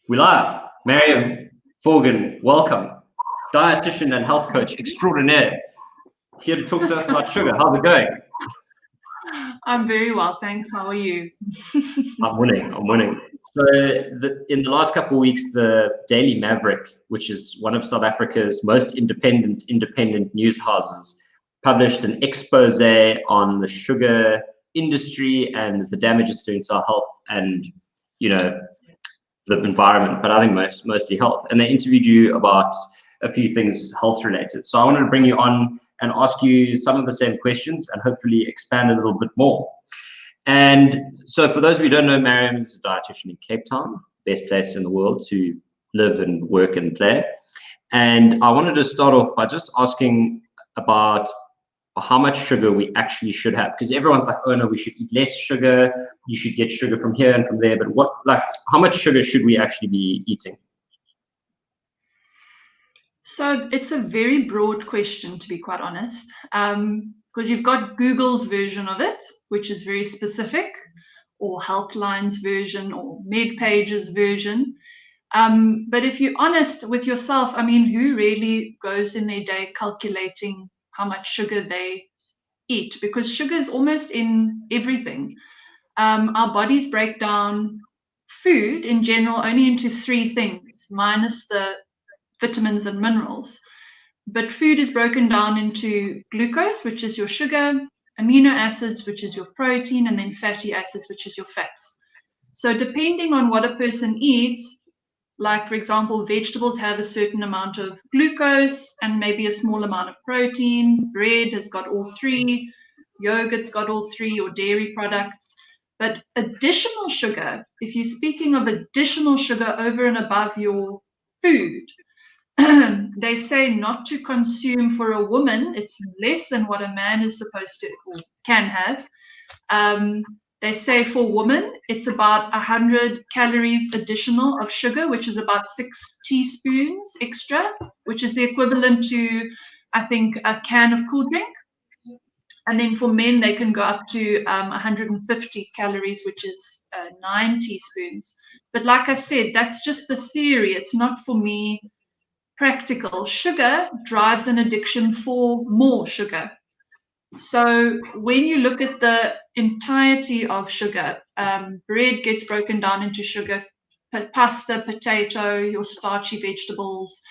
We live. Marian, Forgan, welcome. Dietitian and health coach extraordinaire. Here to talk to us about sugar. How's it going? I'm very well, thanks. How are you? I'm winning. So in the last couple of weeks, the Daily Maverick, which is one of South Africa's most independent news houses, published an expose on the sugar industry and the damage it's doing to our health and, the environment, but I think mostly health. And they interviewed you about a few things health related. So I wanted to bring you on and ask you some of the same questions and hopefully expand a little bit more. And so for those of you who don't know, Marian is a dietitian in Cape Town, best place in the world to live and work and play. And I wanted to start off by just asking about how much sugar we actually should have, because everyone's like, oh no, we should eat less sugar, you should get sugar from here and from there, but how much sugar should we actually be eating? So it's a very broad question, to be quite honest, because you've got Google's version of it, which is very specific, or Healthline's version, or MedPage's version. But if you're honest with yourself, who really goes in their day calculating how much sugar they eat? Because sugar is almost in everything. Our bodies break down food in general only into three things, minus the vitamins and minerals. But food is broken down into glucose, which is your sugar, amino acids, which is your protein, and then fatty acids, which is your fats. So depending on what a person eats, like, for example, vegetables have a certain amount of glucose and maybe a small amount of protein. Bread has got all three. Yogurt's got all three, or dairy products. But additional sugar, if you're speaking of additional sugar over and above your food, they say not to consume for a woman. It's less than what a man is supposed to or can have. They say for women, it's about 100 calories additional of sugar, which is about 6 teaspoons extra, which is the equivalent to, I think, a can of cool drink. And then for men, they can go up to 150 calories, which is 9 teaspoons. But like I said, that's just the theory. It's not, for me, practical. Sugar drives an addiction for more sugar. So when you look at the entirety of sugar, bread gets broken down into sugar, pasta, potato, your starchy vegetables,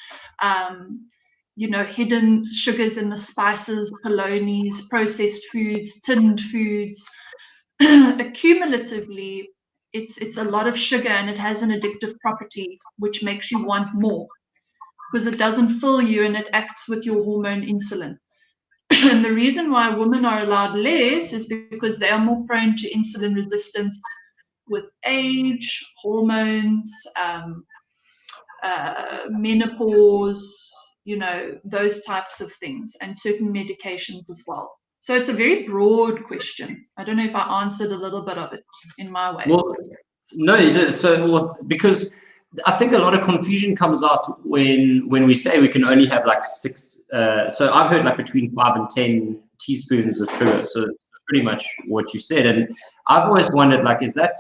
hidden sugars in the spices, polonies, processed foods, tinned foods. Accumulatively, it's a lot of sugar, and it has an addictive property, which makes you want more because it doesn't fill you and it acts with your hormone insulin. And the reason why women are allowed less is because they are more prone to insulin resistance with age, hormones, menopause, those types of things, and certain medications as well. So it's a very broad question. I don't know if I answered a little bit of it in my way. Well, no, you did. So because I think a lot of confusion comes out when we say we can only have like 6. So I've heard like between 5 and 10 teaspoons of sugar. So pretty much what you said. And I've always wondered, like, is that?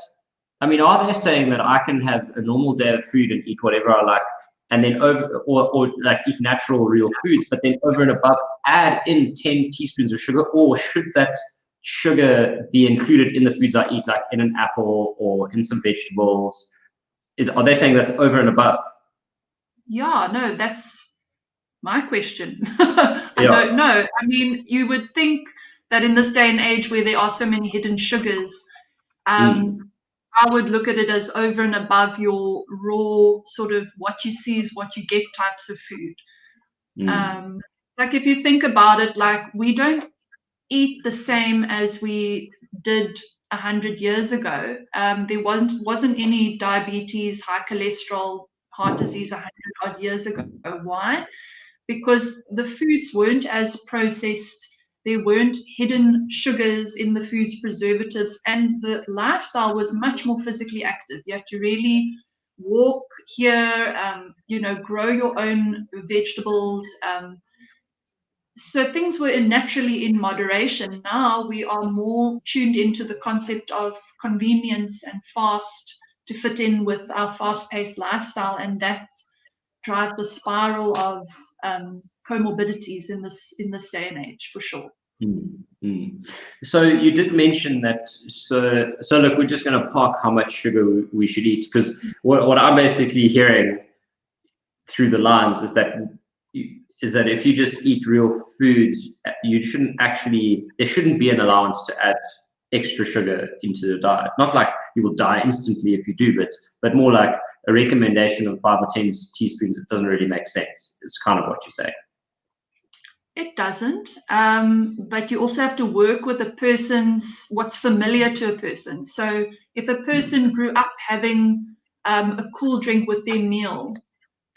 I mean, are they saying that I can have a normal day of food and eat whatever I like, and then or like eat natural, real foods, but then over and above add in 10 teaspoons of sugar, or should that sugar be included in the foods I eat, like in an apple or in some vegetables? Are they saying that's over and above? Yeah, no, that's my question. I don't know. I mean, you would think that in this day and age where there are so many hidden sugars, I would look at it as over and above your raw sort of what you see is what you get types of food. Like if you think about it, like we don't eat the same as we did 100 years ago. There wasn't any diabetes, high cholesterol, heart disease 100 odd years ago. Why? Because the foods weren't as processed. There weren't hidden sugars in the foods, preservatives, and the lifestyle was much more physically active. You have to really walk here, grow your own vegetables. So things were naturally in moderation. Now we are more tuned into the concept of convenience and fast to fit in with our fast-paced lifestyle, and that drives the spiral of comorbidities in this day and age, for sure. So you did mention that. So look, we're just going to park how much sugar we should eat, because what I'm basically hearing through the lines is that if you just eat real foods, you shouldn't actually. There shouldn't be an allowance to add extra sugar into the diet. Not like you will die instantly if you do, but more like a recommendation of 5 or 10 teaspoons. It doesn't really make sense. It's kind of what you say. It doesn't, but you also have to work with what's familiar to a person. So if a person grew up having a cool drink with their meal,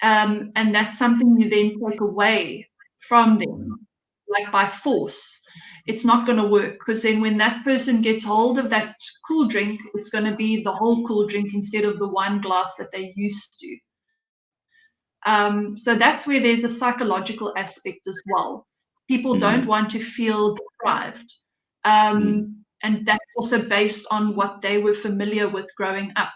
and that's something you then take away from them, like by force, it's not going to work, because then when that person gets hold of that cool drink, it's going to be the whole cool drink instead of the one glass that they used to. So that's where there's a psychological aspect as well. People don't want to feel deprived. And that's also based on what they were familiar with growing up.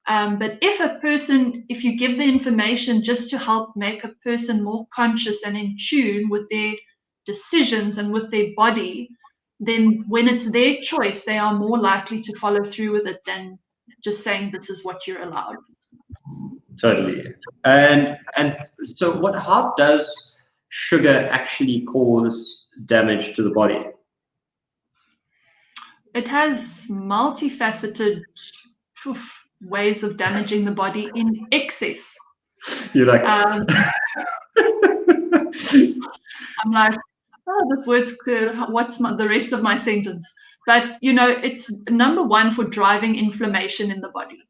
But if you give the information just to help make a person more conscious and in tune with their decisions and with their body, then when it's their choice, they are more likely to follow through with it than just saying this is what you're allowed. Totally. And so how does sugar actually cause damage to the body? It has multifaceted ways of damaging the body in excess. You're like, I'm like, oh, this word's clear. What's the rest of my sentence? But it's number one for driving inflammation in the body.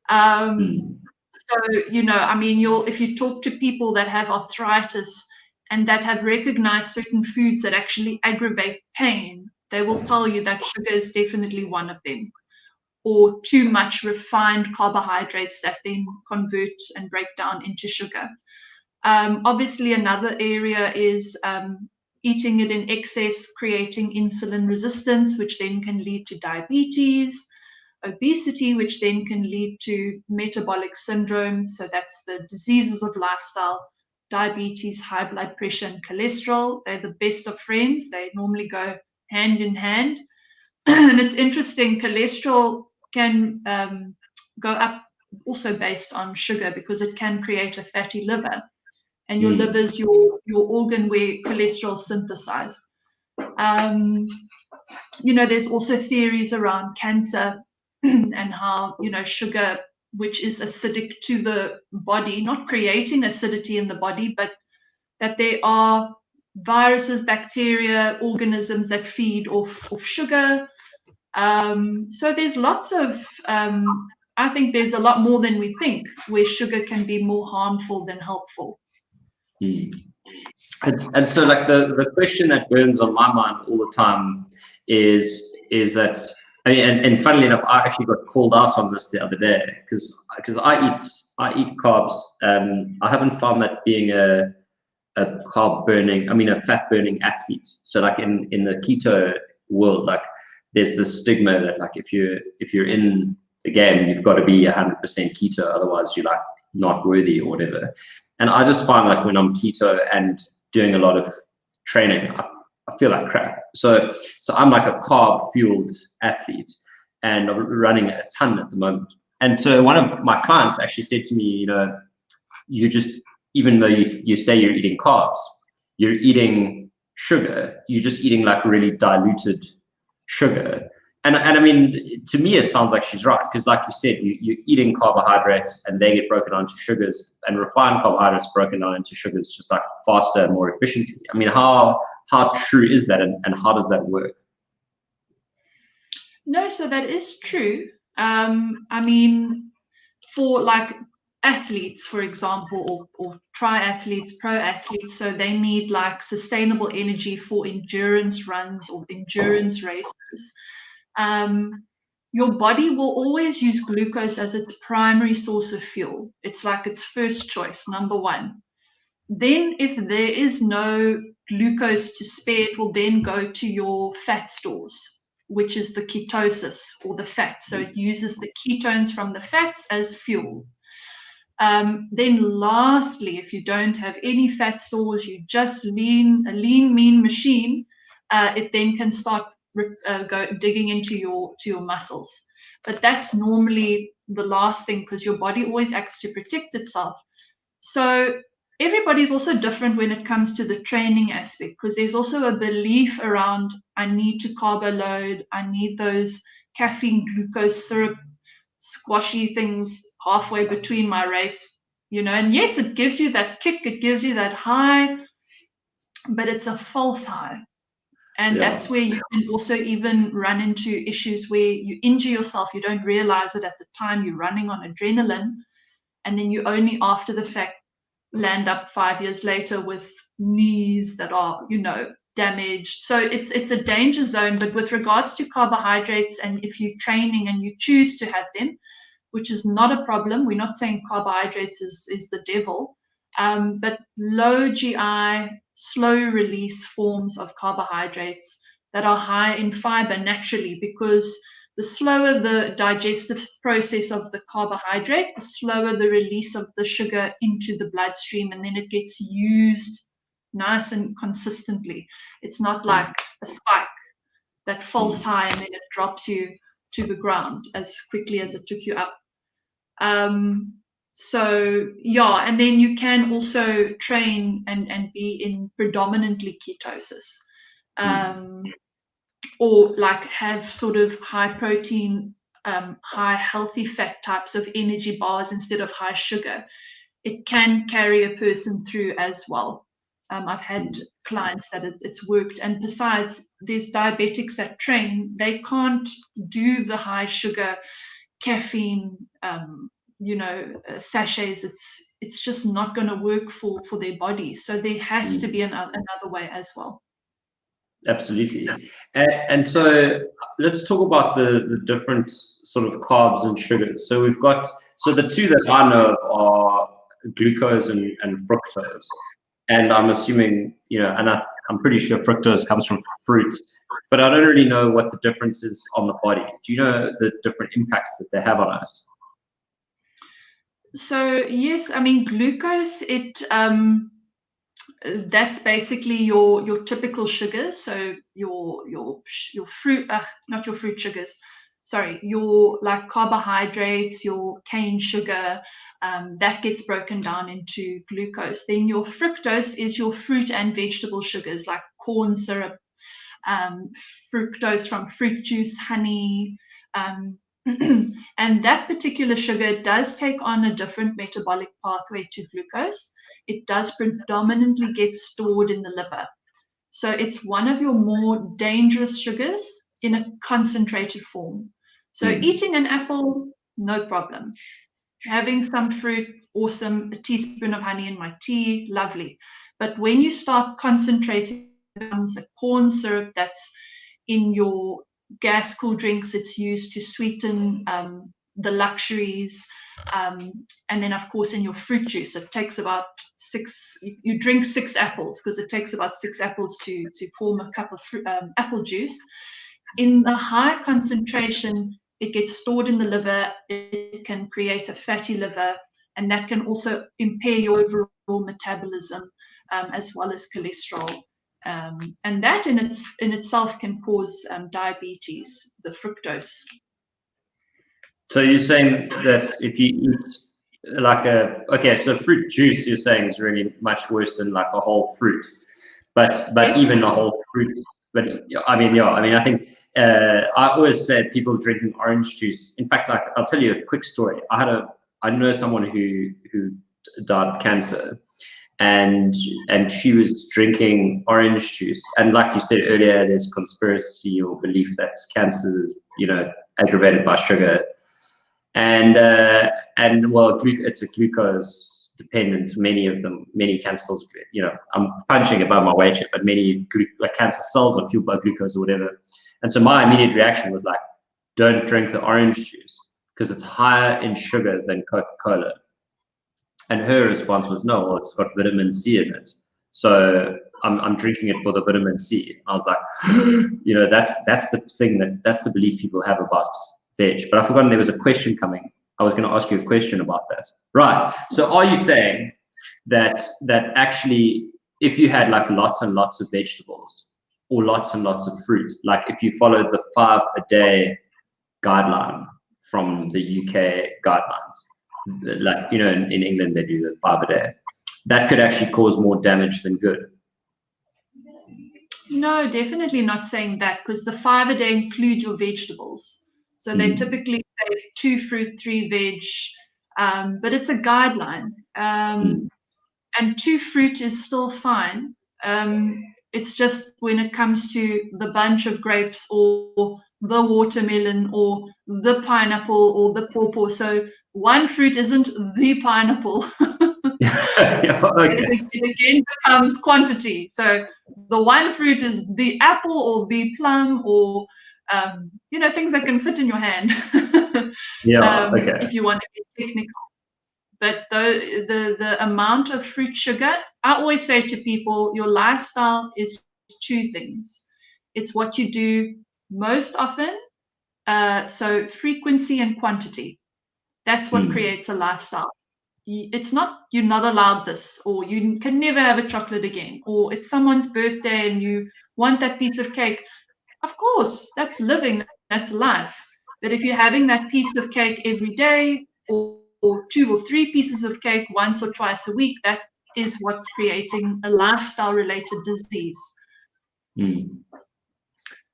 So, if you talk to people that have arthritis and that have recognized certain foods that actually aggravate pain, they will tell you that sugar is definitely one of them, or too much refined carbohydrates that then convert and break down into sugar. Obviously, another area is eating it in excess, creating insulin resistance, which then can lead to diabetes, obesity, which then can lead to metabolic syndrome. So that's the diseases of lifestyle: diabetes, high blood pressure, and cholesterol. They're the best of friends. They normally go hand in hand. And it's interesting, cholesterol can go up also based on sugar, because it can create a fatty liver. And your liver is your organ where cholesterol is synthesized. There's also theories around cancer and how, sugar, which is acidic to the body, not creating acidity in the body, but that there are viruses, bacteria, organisms that feed off sugar. So there's lots of, I think there's a lot more than we think where sugar can be more harmful than helpful. And so, like, the question that burns on my mind all the time is that, I mean, and funnily enough, I actually got called out on this the other day, because I eat carbs. I haven't found that being a carb burning, a fat burning athlete. So like in the keto world, like there's this stigma that like if you're in the game, you've got to be 100% keto, otherwise you're like not worthy or whatever. And I just find like when I'm keto and doing a lot of training, I feel like crap. So I'm like a carb fueled athlete, and I'm running a ton at the moment. And so one of my clients actually said to me, you just, even though you say you're eating carbs, you're eating sugar, you're just eating like really diluted sugar. And I mean, to me, it sounds like she's right, because like you said, you're eating carbohydrates and they get broken down into sugars, and refined carbohydrates broken down into sugars just like faster and more efficiently. I mean, how true is that, and how does that work? No, so that is true. I mean, for like athletes, for example, or triathletes, pro athletes, so they need like sustainable energy for endurance runs or endurance races. Your body will always use glucose as its primary source of fuel. It's like its first choice, number one. Then if there is no glucose to spare, it will then go to your fat stores, which is the ketosis or the fats. So it uses the ketones from the fats as fuel. Then lastly, if you don't have any fat stores, you just a lean, mean machine, it then can start digging into your muscles. But that's normally the last thing, because your body always acts to protect itself. So everybody's also different when it comes to the training aspect, because there's also a belief around, I need to carbo load, I need those caffeine glucose syrup squashy things halfway between my race, and yes, it gives you that kick, it gives you that high, but it's a false high. And that's where you can also even run into issues where you injure yourself. You don't realize it at the time. You're running on adrenaline, and then you only after the fact land up 5 years later with knees that are, damaged. So it's a danger zone. But with regards to carbohydrates, and if you're training and you choose to have them, which is not a problem, we're not saying carbohydrates is the devil, but low GI, slow release forms of carbohydrates that are high in fiber naturally, because the slower the digestive process of the carbohydrate, the slower the release of the sugar into the bloodstream, and then it gets used nice and consistently. It's not like a spike that falls high and then it drops you to the ground as quickly as it took you up. So yeah, and then you can also train and be in predominantly ketosis, or like have sort of high protein, high healthy fat types of energy bars instead of high sugar. It can carry a person through as well. I've had clients that it's worked. And besides, there's diabetics that train, they can't do the high sugar caffeine, sachets. It's just not going to work for their body. So there has to be another way as well. Absolutely. And so let's talk about the different sort of carbs and sugars. So we've got, the two that I know of are glucose and fructose. And I'm assuming, and I'm pretty sure fructose comes from fruits, but I don't really know what the difference is on the body. Do you know the different impacts that they have on us? So yes, I mean, glucose, that's basically your typical sugars. So your fruit, not your fruit sugars, sorry, your like carbohydrates, your cane sugar, that gets broken down into glucose. Then your fructose is your fruit and vegetable sugars like corn syrup, fructose from fruit juice, honey, and that particular sugar does take on a different metabolic pathway to glucose. It does predominantly get stored in the liver. So it's one of your more dangerous sugars in a concentrated form. So eating an apple, no problem. Having some fruit, awesome. A teaspoon of honey in my tea, lovely. But when you start concentrating, it becomes a corn syrup that's in your gas cool drinks. It's used to sweeten the luxuries. And then, of course, in your fruit juice, it takes about you drink 6 apples, because it takes about 6 apples to form a cup of apple juice. In the high concentration, it gets stored in the liver. It can create a fatty liver, and that can also impair your overall metabolism, as well as cholesterol. And that in itself can cause diabetes, the fructose. So you're saying that if you eat so fruit juice, you're saying is really much worse than like a whole fruit, but even a whole fruit. But I think I always say people drinking orange juice. In fact, I'll tell you a quick story. I know someone who died of cancer, and she was drinking orange juice. And like you said earlier, there's conspiracy or belief that cancer is, aggravated by sugar. And well, it's a glucose dependent. Many cancer cells, I'm punching above my weight here, but many cancer cells are fueled by glucose or whatever. And so my immediate reaction was like, don't drink the orange juice because it's higher in sugar than Coca-Cola. And her response was, no, well, it's got vitamin C in it. So I'm drinking it for the vitamin C. I was like, that's the thing that's the belief people have about veg. But I've forgotten there was a question coming. I was going to ask you a question about that. Right. So are you saying that actually, if you had like lots and lots of vegetables or lots and lots of fruit, like if you followed the 5 a day guideline from the UK guidelines, like, in England they do the 5 a day, that could actually cause more damage than good? No, definitely not saying that, because the 5 a day include your vegetables. So they typically say 2 fruit, 3 veg, but it's a guideline. And 2 fruit is still fine. It's just when it comes to the bunch of grapes or the watermelon or the pineapple or the pawpaw. So 1 fruit isn't the pineapple. Okay. It again becomes quantity. So the 1 fruit is the apple or the plum or things that can fit in your hand. Okay. If you want to get technical. But the amount of fruit sugar, I always say to people, your lifestyle is 2 things. It's what you do most often, so frequency and quantity. That's what creates a lifestyle. It's not you're not allowed this, or you can never have a chocolate again, or it's someone's birthday and you want that piece of cake. Of course, that's living, that's life. But if you're having that piece of cake every day, or 2 or 3 pieces of cake once or twice a week, that is what's creating a lifestyle-related disease.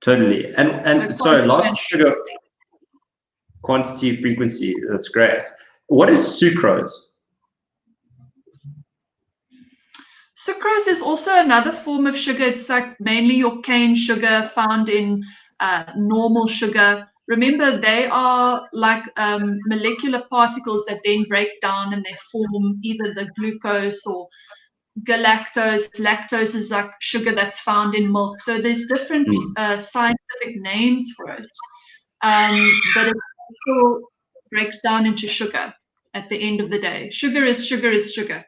Totally. And so lost sugar, quantity, frequency, that's great. What is sucrose? Sucrose is also another form of sugar. It's like mainly your cane sugar found in normal sugar. Remember, they are like molecular particles that then break down and they form either the glucose or galactose. Lactose is like sugar that's found in milk. So there's different scientific names for it. But it still breaks down into sugar at the end of the day. Sugar is sugar is sugar.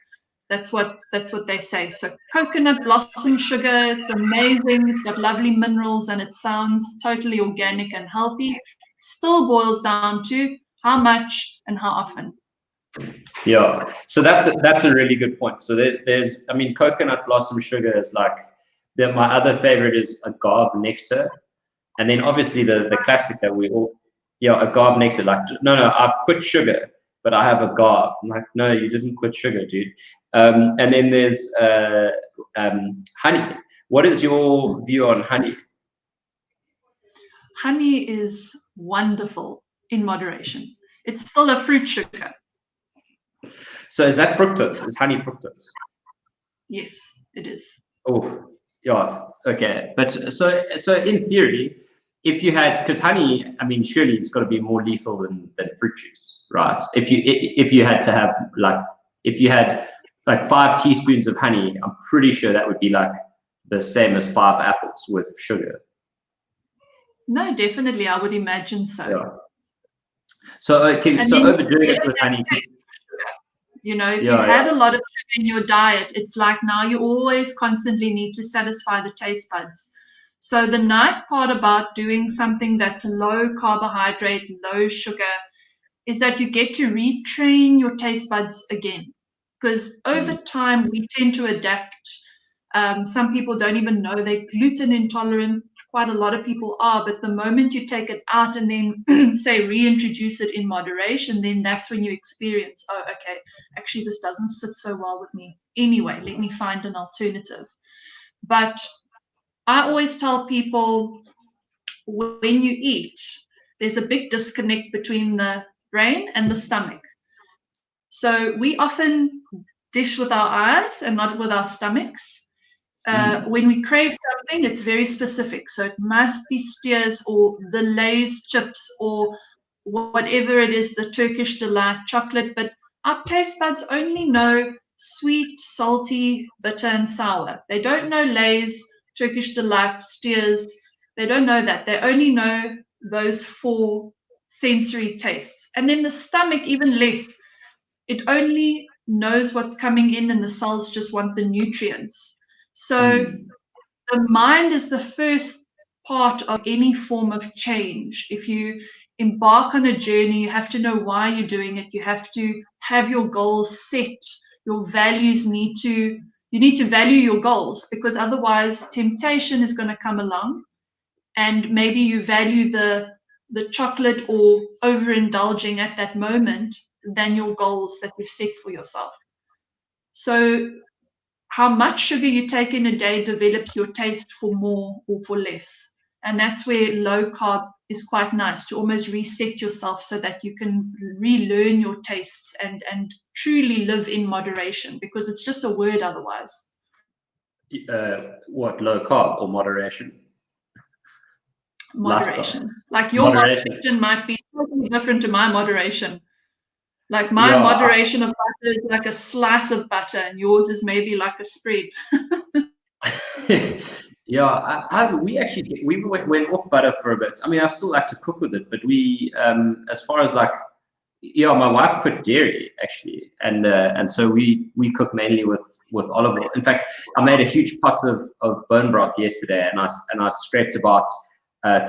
That's what they say. So coconut blossom sugar, it's amazing. It's got lovely minerals and it sounds totally organic and healthy. Still boils down to how much and how often. Yeah. So that's a really good point. So there's coconut blossom sugar is like my other favorite is agave nectar, and then obviously the classic that we all agave nectar. Like no, I've quit sugar, but I have agave. I'm like, no, you didn't quit sugar, dude. And then there's honey. What is your view on honey? Honey is wonderful in moderation. It's still a fruit sugar. So is that fructose? Is honey fructose? Yes, it is. Oh, yeah. Okay. But so in theory, if you had, because honey, surely it's got to be more lethal than fruit juice, right? If you had to have if you had 5 teaspoons of honey, I'm pretty sure that would be like the same as 5 apples worth of sugar. No, definitely, I would imagine so. Yeah. So overdoing it with honey. If you had a lot of sugar in your diet, it's like now you always constantly need to satisfy the taste buds. So the nice part about doing something that's low carbohydrate, low sugar, is that you get to retrain your taste buds again. Because over time, we tend to adapt. Some people don't even know they're gluten intolerant. Quite a lot of people are, but the moment you take it out and then say reintroduce it in moderation, then that's when you experience, oh, okay, actually this doesn't sit so well with me. Anyway, let me find an alternative. But I always tell people when you eat, there's a big disconnect between the brain and the stomach. So we often dish with our eyes and not with our stomachs. When we crave something, it's very specific. So it must be steers or the Lay's chips or whatever it is, the Turkish delight chocolate. But our taste buds only know sweet, salty, bitter, and sour. They don't know Lay's, Turkish delight, steers. They don't know that. They only know those 4 sensory tastes. And then the stomach, even less. It only knows what's coming in and the cells just want the nutrients. So the mind is the first part of any form of change. If you embark on a journey, you have to know why you're doing it. You have to have your goals set. Your values you need to value your goals, because otherwise temptation is going to come along, and maybe you value the chocolate or overindulging at that moment than your goals that you've set for yourself. So how much sugar you take in a day develops your taste for more or for less. And that's where low carb is quite nice, to almost reset yourself so that you can relearn your tastes and truly live in moderation, because it's just a word otherwise. What, low carb or moderation? Moderation. Lifestyle. Like your moderation might be totally different to my moderation. Like my moderation of butter is like a slice of butter, and yours is maybe like a spread. Yeah, we went off butter for a bit. I mean, I still like to cook with it, but we, as far as like, my wife quit dairy actually, and so we cook mainly with olive oil. In fact, I made a huge pot of bone broth yesterday, and I scraped about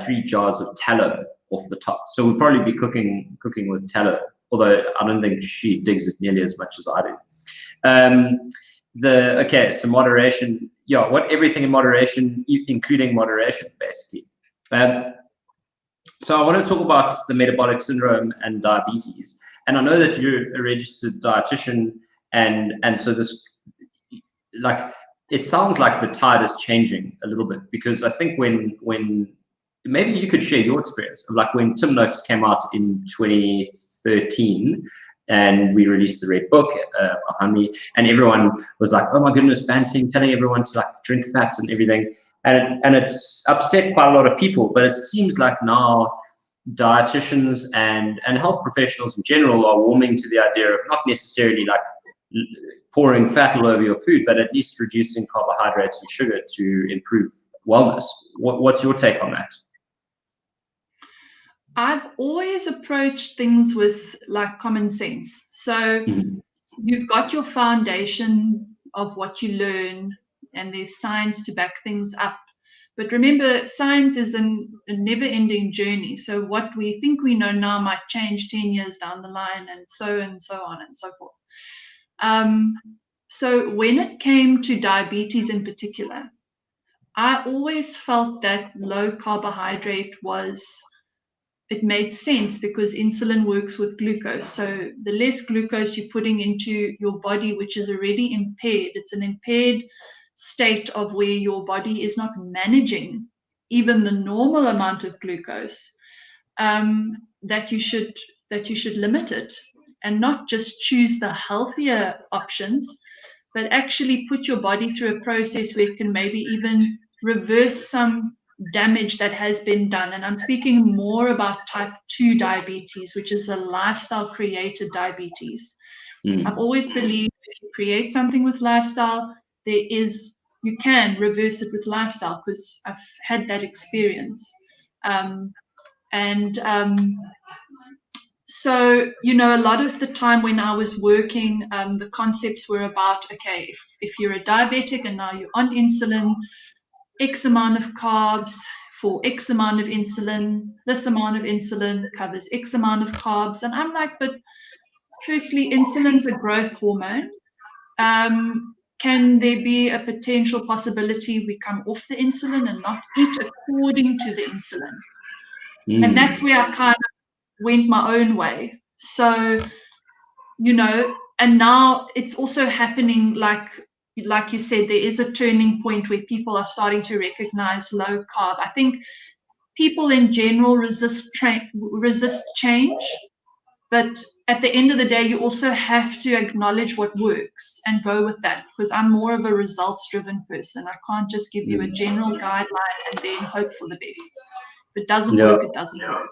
3 jars of tallow off the top. So we'll probably be cooking with tallow, although I don't think she digs it nearly as much as I do. So moderation, everything in moderation, including moderation, basically. So I want to talk about the metabolic syndrome and diabetes. And I know that you're a registered dietitian, and so this, like, it sounds like the tide is changing a little bit, because I think when maybe you could share your experience of like when Tim Noakes came out in 2013, and we released the red book behind me, and everyone was like, oh my goodness, Banting, telling everyone to like drink fats and everything. And it's upset quite a lot of people, but it seems like now dietitians and health professionals in general are warming to the idea of not necessarily like pouring fat all over your food, but at least reducing carbohydrates and sugar to improve wellness. What's your take on that? I've always approached things with like common sense. So you've got your foundation of what you learn, and there's science to back things up. But remember, science is a never-ending journey. So what we think we know now might change 10 years down the line, and so on and so forth. So when it came to diabetes in particular, I always felt that low carbohydrate it made sense, because insulin works with glucose. So the less glucose you're putting into your body, which is already impaired, it's an impaired state of where your body is not managing even the normal amount of glucose, that you should limit it, and not just choose the healthier options, but actually put your body through a process where it can maybe even reverse some damage that has been done. And I'm speaking more about type 2 diabetes, which is a lifestyle created diabetes. I've always believed if you create something with lifestyle, you can reverse it with lifestyle, because I've had that experience. So, a lot of the time when I was working, the concepts were about, okay, if you're a diabetic and now you're on insulin, X amount of carbs for X amount of insulin, this amount of insulin covers X amount of carbs. And I'm like, but firstly, insulin's a growth hormone. Can there be a potential possibility we come off the insulin and not eat according to the insulin? And that's where I kind of went my own way. So, and now it's also happening, like you said, there is a turning point where people are starting to recognize low carb. I think people in general resist change, but at the end of the day, you also have to acknowledge what works and go with that, because I'm more of a results-driven person. I can't just give you a general guideline and then hope for the best. If it doesn't work, it doesn't work.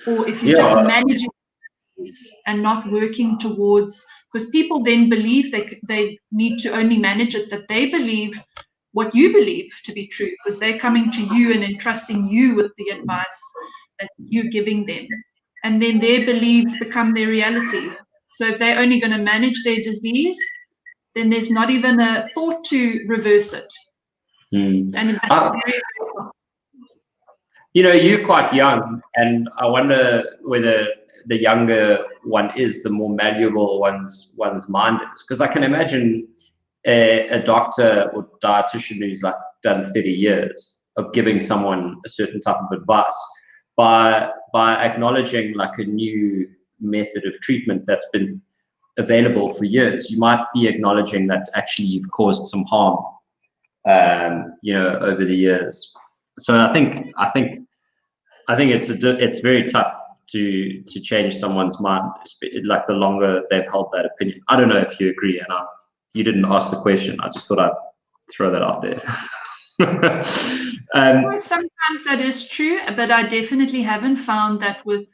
Or if you just manage it and not working towards, because people then believe they need to only manage it that they believe what you believe to be true, because they're coming to you and entrusting you with the advice that you're giving them. And then their beliefs become their reality. So if they're only going to manage their disease, then there's not even a thought to reverse it. And that's very, you're quite young, and I wonder whether the younger one is, the more malleable one's mind is. Because I can imagine a doctor or dietitian who's like done 30 years of giving someone a certain type of advice by acknowledging like a new method of treatment that's been available for years. You might be acknowledging that actually you've caused some harm, over the years. So I think it's very tough to change someone's mind, like the longer they've held that opinion. I don't know if you agree, and you didn't ask the question. I just thought I'd throw that out there. Sometimes that is true, but I definitely haven't found that with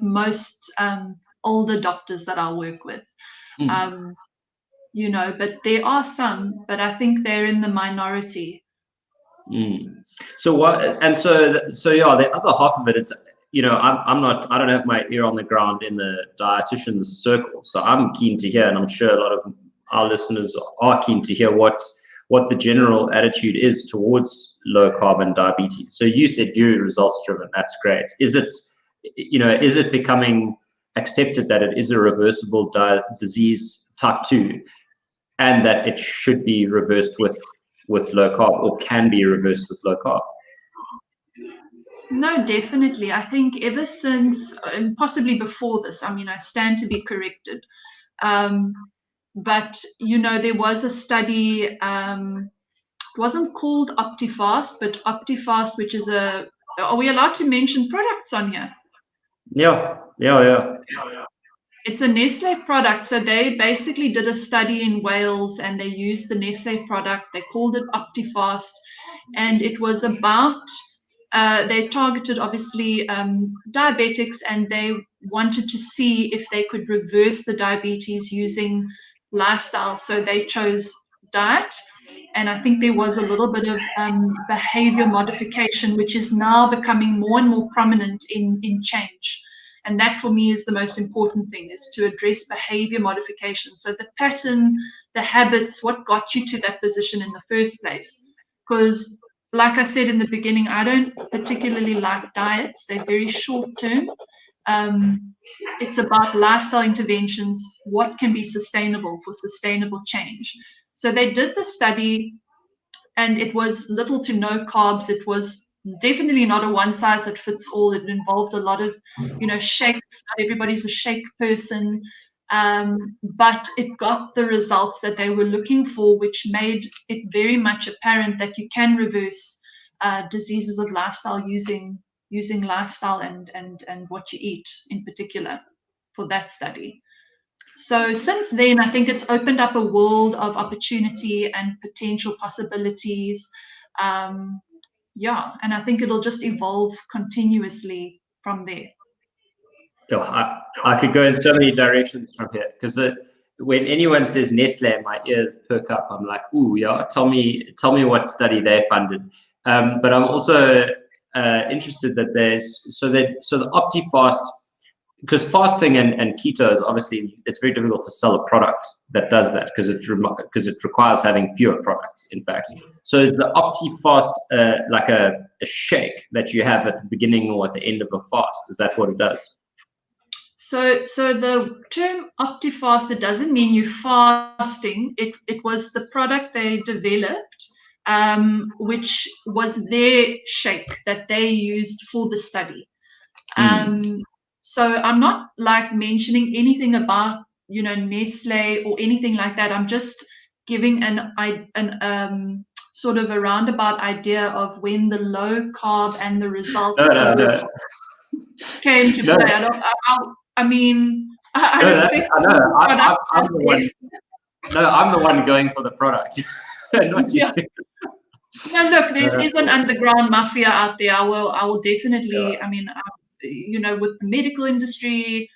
most older doctors that I work with. But there are some, but I think they're in the minority. So what? And so yeah, the other half of it is, I don't have my ear on the ground in the dietitians circle, so I'm keen to hear, and I'm sure a lot of our listeners are keen to hear what the general attitude is towards low carb and diabetes. So you said you're results driven. That's great. Is it becoming accepted that it is a reversible disease, type 2, and that it should be reversed with low carb, or can be reversed with low carb? No, definitely. I think ever since, and possibly before this, I stand to be corrected. But, there was a study, it wasn't called OptiFast, but OptiFast, which is are we allowed to mention products on here? Yeah. It's a Nestle product. So they basically did a study in Wales, and they used the Nestle product. They called it OptiFast, and it was about, they targeted obviously diabetics, and they wanted to see if they could reverse the diabetes using lifestyle. So they chose diet, and I think there was a little bit of behavior modification, which is now becoming more and more prominent in change. And that for me is the most important thing, is to address behavior modification. So the pattern, the habits, what got you to that position in the first place. Because like I said in the beginning, I don't particularly like diets. They're very short term. It's about lifestyle interventions, what can be sustainable for sustainable change. So they did the study, and it was little to no carbs. It was definitely not a one size that fits all. It involved a lot of, shakes. Everybody's a shake person. But it got the results that they were looking for, which made it very much apparent that you can reverse diseases of lifestyle using lifestyle and what you eat in particular for that study. So since then, I think it's opened up a world of opportunity and potential possibilities. And I think it'll just evolve continuously from there. I could go in so many directions from here, because when anyone says Nestle, my ears perk up. I'm like, ooh, yeah, tell me what study they funded. But I'm also interested that the OptiFast, because fasting and keto is obviously, it's very difficult to sell a product that does that, because it requires having fewer products, in fact. So is the OptiFast like a shake that you have at the beginning or at the end of a fast? Is that what it does? So the term OptiFast, it doesn't mean you're fasting. It was the product they developed, which was their shake that they used for the study. So I'm not like mentioning anything about, Nestle or anything like that. I'm just giving an sort of a roundabout idea of when the low carb and the results came to play. I'm the one going for the product, not you. Yeah. No, look, there is an underground mafia out there. I will definitely. Yeah. With the medical industry,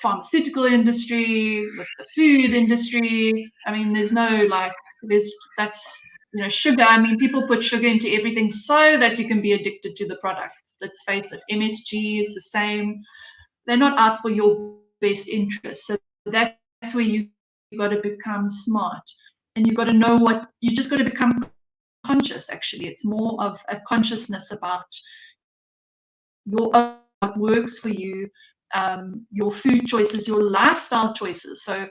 pharmaceutical industry, with the food industry. That's sugar. People put sugar into everything so that you can be addicted to the product. Let's face it, MSG is the same. They're not out for your best interest. So that's where you got to become smart, and you got to know you just got to become conscious. Actually, it's more of a consciousness about what works for you, your food choices, your lifestyle choices. So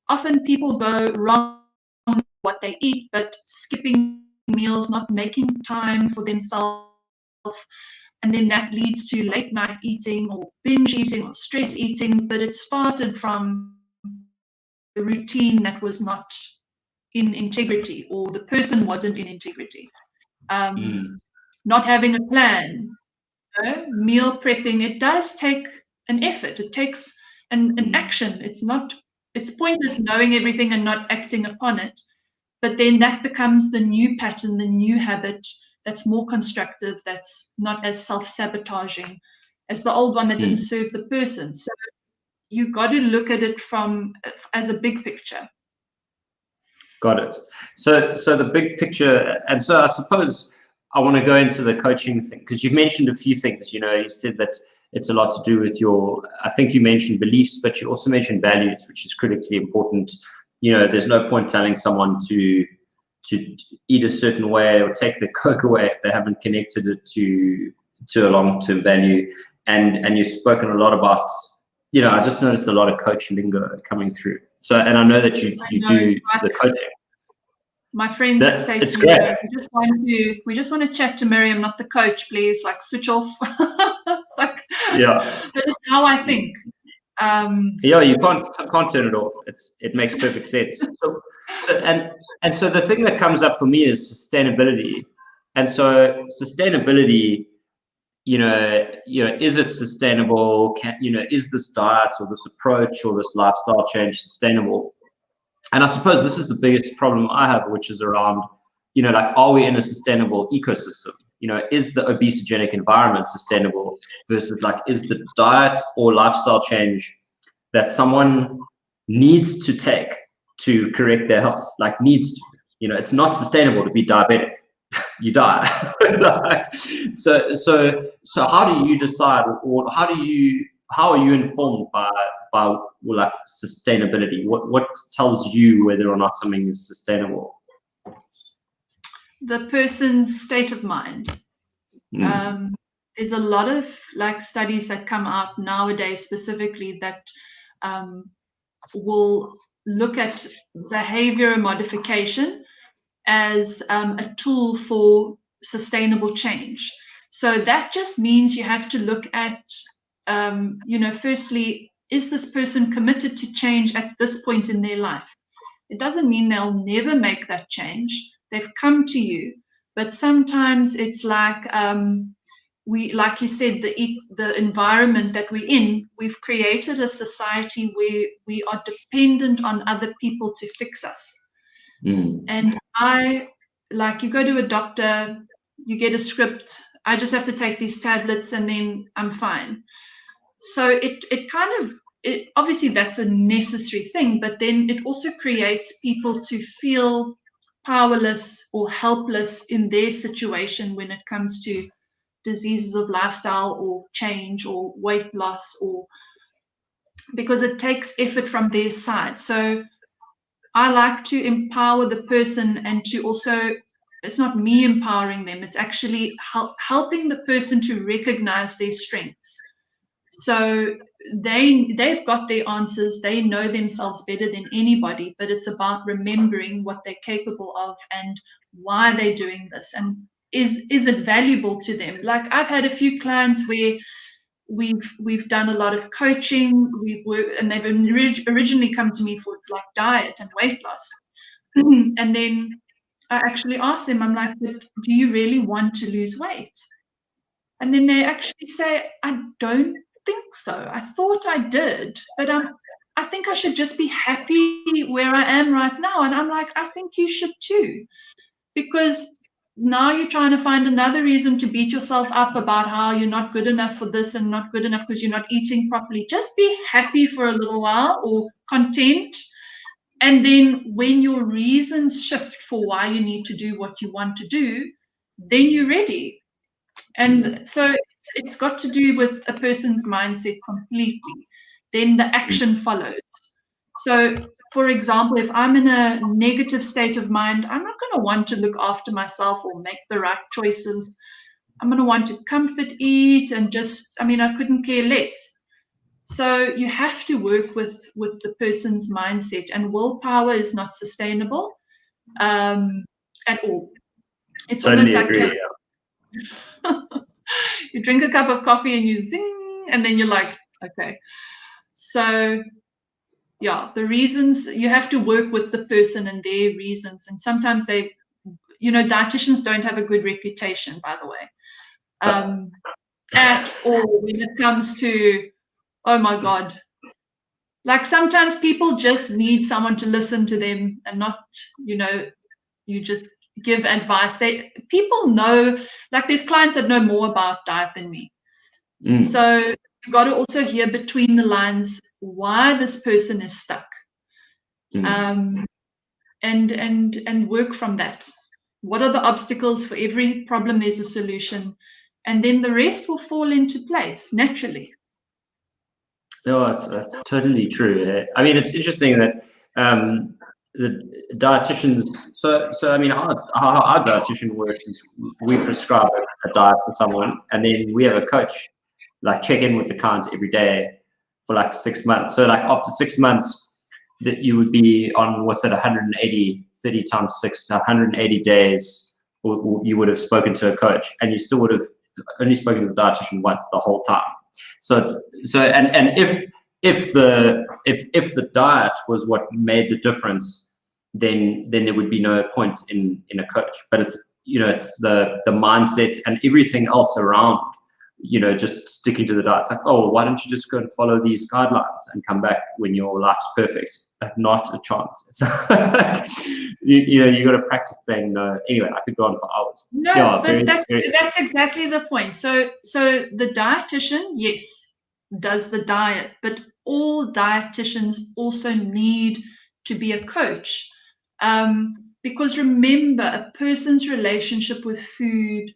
often people go wrong with what they eat, but skipping meals, not making time for themselves, and then that leads to late night eating or binge eating or stress eating. But it started from a routine that was not in integrity, or the person wasn't in integrity. Not having a plan, meal prepping, it does take an effort. It takes an action. It's pointless knowing everything and not acting upon it. But then that becomes the new pattern, the new habit that's more constructive, that's not as self-sabotaging as the old one that didn't serve the person. So you got to look at it as a big picture. Got it. So the big picture, and so I suppose I want to go into the coaching thing, because you've mentioned a few things. You said that it's a lot to do with I think you mentioned beliefs, but you also mentioned values, which is critically important. There's no point telling someone to eat a certain way or take the Coke away if they haven't connected it to a long-term value. And you've spoken a lot about, I just noticed a lot of coach lingo coming through. So, and I know that you do the coaching. My friends that say to me, we just want to chat to Marian, not the coach, please. Like, switch off. It's like, yeah. But it's how I think. Yeah, you can't turn it off. It makes perfect sense. So the thing that comes up for me is sustainability. And so sustainability, is it sustainable? Is this diet or this approach or this lifestyle change sustainable? And I suppose this is the biggest problem I have, which is around, are we in a sustainable ecosystem? Is the obesogenic environment sustainable versus is the diet or lifestyle change that someone needs to take to correct their health, needs to, it's not sustainable to be diabetic. You die. So how do you decide, or how are you informed by sustainability? What tells you whether or not something is sustainable? The person's state of mind. There's a lot of studies that come out nowadays specifically that will look at behavior modification as a tool for sustainable change. So that just means you have to look at, firstly, is this person committed to change at this point in their life? It doesn't mean they'll never make that change. They've come to you, but sometimes it's like you said, the environment that we're in, we've created a society where we are dependent on other people to fix us. And you go to a doctor, you get a script, I just have to take these tablets and then I'm fine. So it obviously that's a necessary thing, but then it also creates people to feel powerless or helpless in their situation when it comes to diseases of lifestyle or change or weight loss, or because it takes effort from their side. So I like to empower the person, and to also, it's not me empowering them, it's actually helping the person to recognize their strengths. So they've got their answers, they know themselves better than anybody, but it's about remembering what they're capable of and why they're doing this, and is it valuable to them. I've had a few clients where we've done a lot of coaching, we've worked, and they've originally come to me for diet and weight loss. And then I actually asked them, I'm like, but do you really want to lose weight? And then they actually say, I don't think so. I thought I did, but I think I should just be happy where I am right now. And I'm like, I think you should too, because now you're trying to find another reason to beat yourself up about how you're not good enough for this and not good enough because you're not eating properly. Just be happy for a little while, or content. And then when your reasons shift for why you need to do what you want to do, then you're ready. And so it's got to do with a person's mindset completely. Then the action follows. So for example, if I'm in a negative state of mind, I'm not going to want to look after myself or make the right choices. I'm going to want to comfort eat and just, I couldn't care less. So you have to work with the person's mindset, and willpower is not sustainable at all. It's Totally almost agree. like you drink a cup of coffee and you zing, and then you're like, okay. So yeah, the reasons, you have to work with the person and their reasons. And sometimes dietitians don't have a good reputation, by the way, at all when it comes to, oh my God. Like sometimes people just need someone to listen to them and not, you just give advice. People know, like there's clients that know more about diet than me. So you've got to also hear between the lines why this person is stuck. And work from that. What are the obstacles? For every problem there's a solution, and then the rest will fall into place naturally. No, that's totally true. I mean, it's interesting that the dietitians. So I mean, our dietitian works is we prescribe a diet for someone, and then we have a coach, like check in with the client every day for like 6 months. So like after 6 months, that you would be on what's that, 180, 30 times 6, 180 days, or you would have spoken to a coach, and you still would have only spoken to the dietitian once the whole time. So if the diet was what made the difference, then there would be no point in a coach. But it's the mindset and everything else around, just sticking to the diet. It's like, oh, well, why don't you just go and follow these guidelines and come back when your life's perfect? Not a chance. It's you got to practice saying no. Anyway, I could go on for hours. No, yeah, but that's exactly the point. So the dietitian, yes, does the diet, but all dietitians also need to be a coach, because remember, a person's relationship with food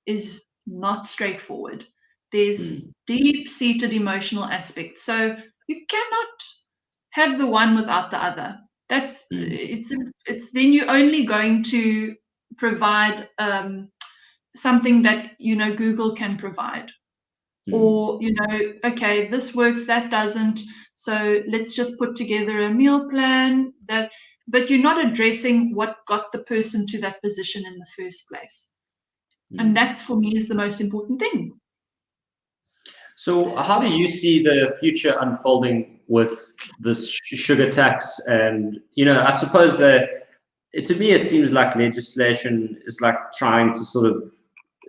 is not straightforward. There's deep-seated emotional aspects. So you cannot have the one without the other. That's it's then you're only going to provide something that Google can provide, or okay, this works, that doesn't, so let's just put together a meal plan but you're not addressing what got the person to that position in the first place. And that's, for me, is the most important thing. So how do you see the future unfolding with this sugar tax? And, I suppose that to me, it seems like legislation is like trying to sort of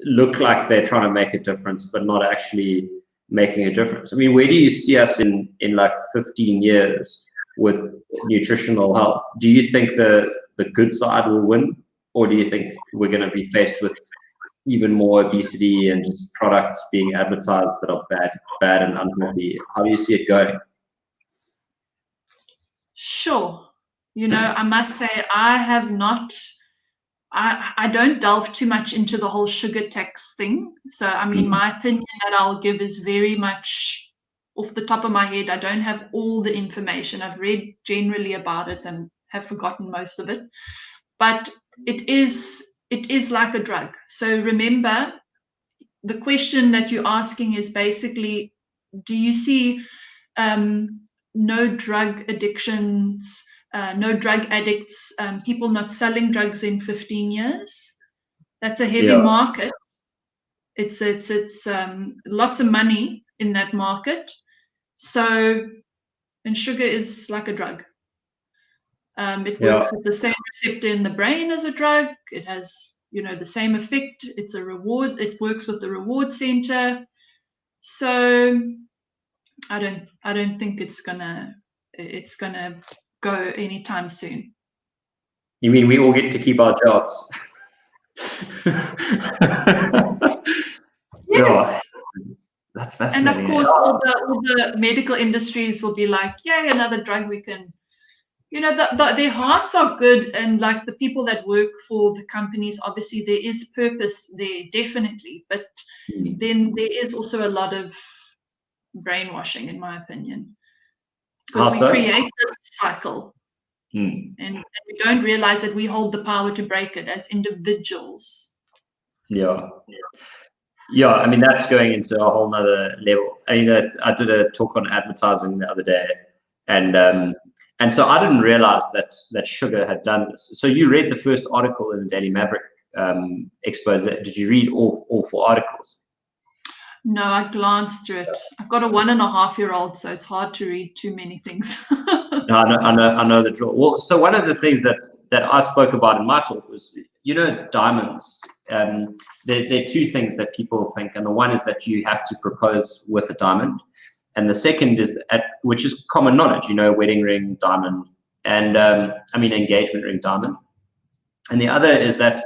look like they're trying to make a difference, but not actually making a difference. I mean, where do you see us in like 15 years with nutritional health? Do you think the good side will win? Or do you think we're going to be faced with even more obesity and just products being advertised that are bad and unhealthy? How do you see it going? Sure. I must say, I don't delve too much into the whole sugar tax thing. So, my opinion that I'll give is very much off the top of my head. I don't have all the information. I've read generally about it and have forgotten most of it. But it is like a drug. So remember, the question that you're asking is basically, do you see no drug addictions, no drug addicts, people not selling drugs in 15 years? That's a heavy market. It's lots of money in that market. So, and sugar is like a drug. It works with the same receptor in the brain as a drug. It has, the same effect. It's a reward. It works with the reward center. So I don't think it's gonna go anytime soon. You mean we all get to keep our jobs? Yes. Yeah, that's fascinating. And of course, all the medical industries will be like, yay, another drug we can. Their hearts are good, and like the people that work for the companies, obviously there is purpose there, definitely. But then there is also a lot of brainwashing, in my opinion, because we create this cycle. And we don't realize that we hold the power to break it as individuals. Yeah. Yeah, I mean, that's going into a whole nother level. I mean, I did a talk on advertising the other day, and so I didn't realize that sugar had done this. So you read the first article in the Daily Maverick expose. Did you read all 4 articles? No, I glanced through it. I've got a 1.5-year-old, so it's hard to read too many things. No, I know the drill. Well, so one of the things that I spoke about in my talk was, diamonds. There are 2 things that people think, and the one is that you have to propose with a diamond, and the second is which is common knowledge, wedding ring, diamond, and engagement ring, diamond, and the other is that,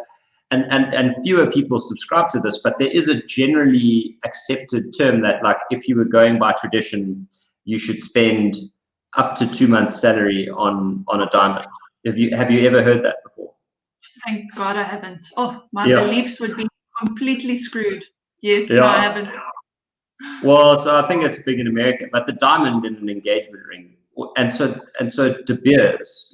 and fewer people subscribe to this, but there is a generally accepted term that, like, if you were going by tradition, you should spend up to 2 months' salary on a diamond. Have you ever heard that before? Thank God I haven't. Oh, my beliefs would be completely screwed. Yes, no, I haven't. Well, so I think it's big in America, but the diamond in an engagement ring, and so De Beers,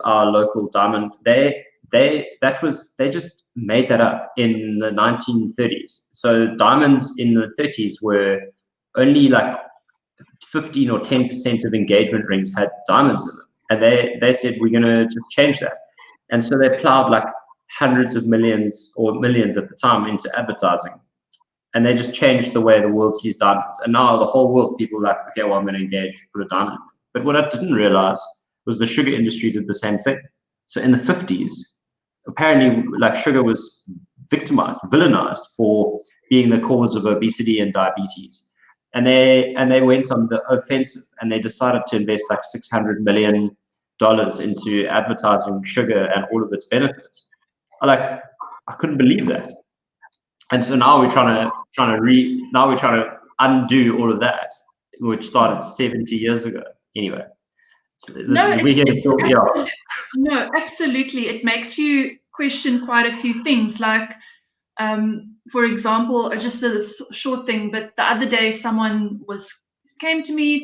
our local diamond, they just made that up in the 1930s. So diamonds in the 30s were only like 15 or 10% of engagement rings had diamonds in them, and they said, we're going to just change that. And so they plowed like hundreds of millions, or millions at the time, into advertising, and they just changed the way the world sees diamonds. And now the whole world, people are like, okay, well, I'm going to engage, put a diamond. But what I didn't realize was the sugar industry did the same thing. So in the 50s, apparently, like, sugar was villainized for being the cause of obesity and diabetes. And they went on the offensive, and they decided to invest like $600 million into advertising sugar and all of its benefits. I couldn't believe that. And so now we're trying to undo all of that, which started 70 years ago. Anyway, no, absolutely. It makes you question quite a few things. Like, for example, just a short thing, but the other day someone came to me,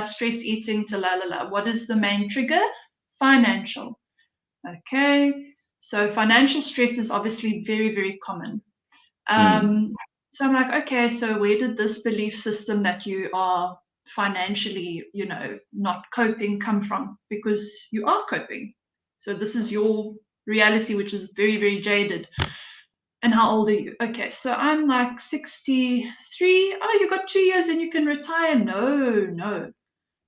stress eating, what is the main trigger? Financial. Okay, so financial stress is obviously very, very common. So I'm like, okay, so where did this belief system that you are financially, not coping come from? Because you are coping. So this is your reality, which is very, very jaded. And how old are you? Okay, so I'm like 63. Oh, you got 2 years and you can retire. No.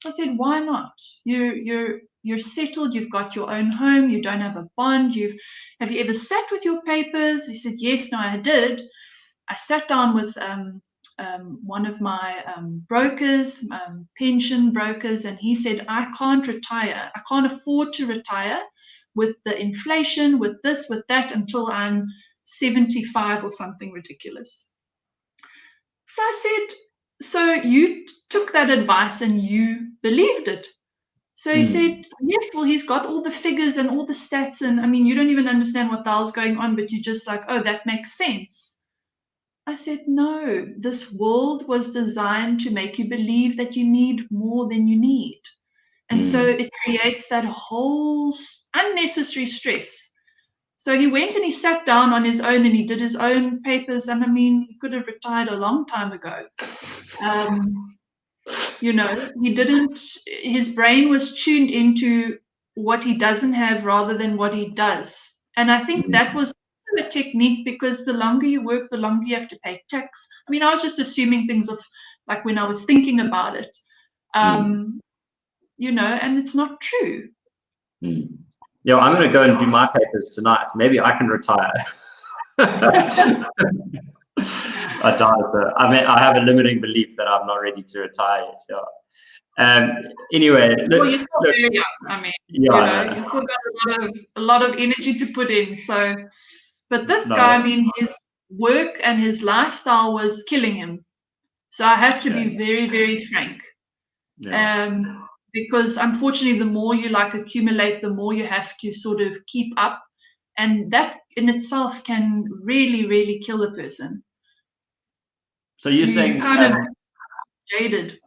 I said, why not? You're settled. You've got your own home. You don't have a bond. Have you ever sat with your papers? He said, yes. No, I did. I sat down with one of my brokers, pension brokers, and he said, I can't retire. I can't afford to retire with the inflation, with this, with that, until I'm 75 or something ridiculous. So I said, so you took that advice and you believed it. So he said, yes, well, he's got all the figures and all the stats. And I mean, you don't even understand what the hell's going on, but you're just like, oh, that makes sense. I said, no, this world was designed to make you believe that you need more than you need. And so it creates that whole unnecessary stress. So he went and he sat down on his own and he did his own papers. And I mean, he could have retired a long time ago. His brain was tuned into what he doesn't have rather than what he does. And I think that was a technique, because the longer you work, the longer you have to pay tax. I mean, I was just assuming things of, like, when I was thinking about it, and it's not true. Yeah, I'm going to go and do my papers tonight. Maybe I can retire. I have a limiting belief that I'm not ready to retire yet. Yeah. Anyway, well, you're still very young. I mean, you still got a lot of energy to put in. So, but this guy, I mean, his work and his lifestyle was killing him. So I had to be very, very frank. Because unfortunately, the more you accumulate, the more you have to sort of keep up. And that in itself can really, really kill a person. So you're saying kind of jaded.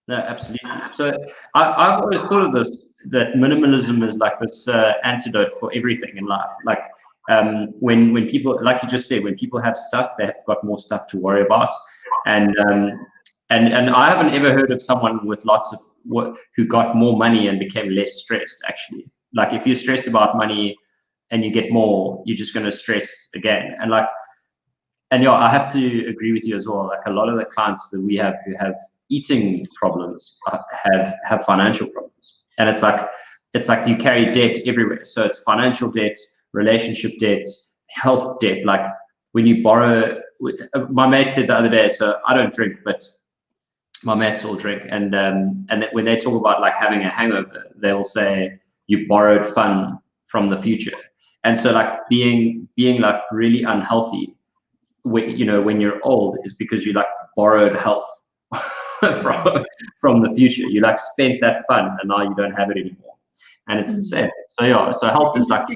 No, absolutely. So I've always thought of this. that minimalism is like this antidote for everything in life. Like when people, like you just said, when people have stuff, they've got more stuff to worry about. And I haven't ever heard of someone with lots of who got more money and became less stressed. Actually, like if you're stressed about money and you get more, you're just going to stress again. And yeah, I have to agree with you as well. Like a lot of the clients that we have who have eating problems have financial problems, and it's like you carry debt everywhere. So it's financial debt, relationship debt, health debt. Like when you borrow, my mate said the other day. So I don't drink, but my mates all drink, and that when they talk about like having a hangover, they will say you borrowed fun from the future. And so like being like really unhealthy, when you're old, is because you like borrowed health from the future. You like spent that fun and now you don't have it anymore, and it's insane. So yeah, so health is like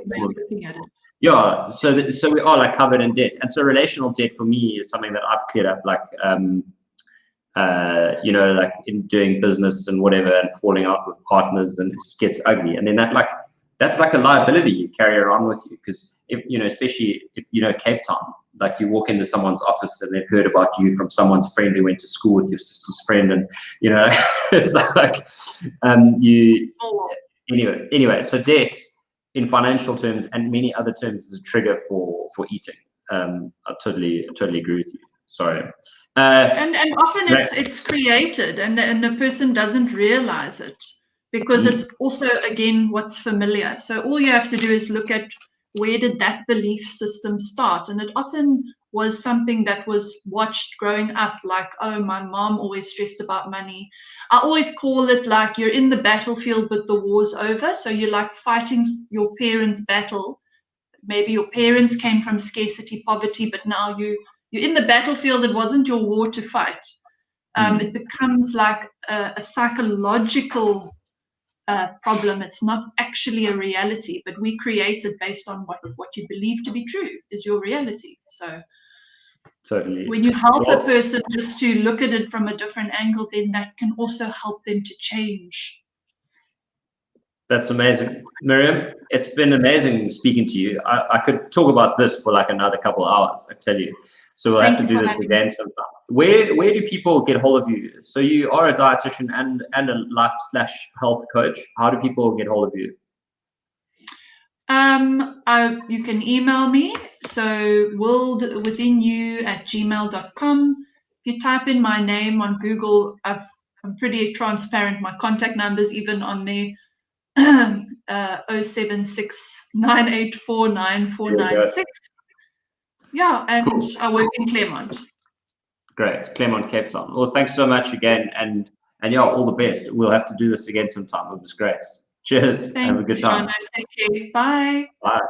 yeah. So we are like covered in debt, and so relational debt for me is something that I've cleared up. Like like in doing business and whatever, and falling out with partners, and it gets ugly, and then that's like a liability you carry around with you, because especially if Cape Town, like you walk into someone's office and they've heard about you from someone's friend who went to school with your sister's friend, and it's like anyway. So debt in financial terms and many other terms is a trigger for eating. I totally agree with you. Sorry. And often it's created and the person doesn't realize it, because it's also, again, what's familiar. So all you have to do is look at where did that belief system start, and it often was something that was watched growing up, like, oh, my mom always stressed about money. I always call it like you're in the battlefield but the war's over, so you're like fighting your parents' battle. Maybe your parents came from scarcity, poverty, but now you're in the battlefield. It wasn't your war to fight. It becomes like a psychological problem. It's not actually a reality, but we create it based on what you believe to be true is your reality. So totally, when you help a person just to look at it from a different angle, then that can also help them to change. That's amazing. Marian, it's been amazing speaking to you. I could talk about this for like another couple of hours, I tell you. So we'll have to do this again sometime. Where do people get hold of you? So you are a dietitian and a life/health coach. How do people get hold of you? You can email me. So worldwithinyou@gmail.com. If you type in my name on Google, I'm pretty transparent. My contact number is even on there. 076-984-9496. Yeah, and cool. I work in Claremont. Great, Claremont, Cape Town. Well, thanks so much again, and yeah, all the best. We'll have to do this again sometime. It was great. Cheers. Have a good time. Take care. Bye. Bye.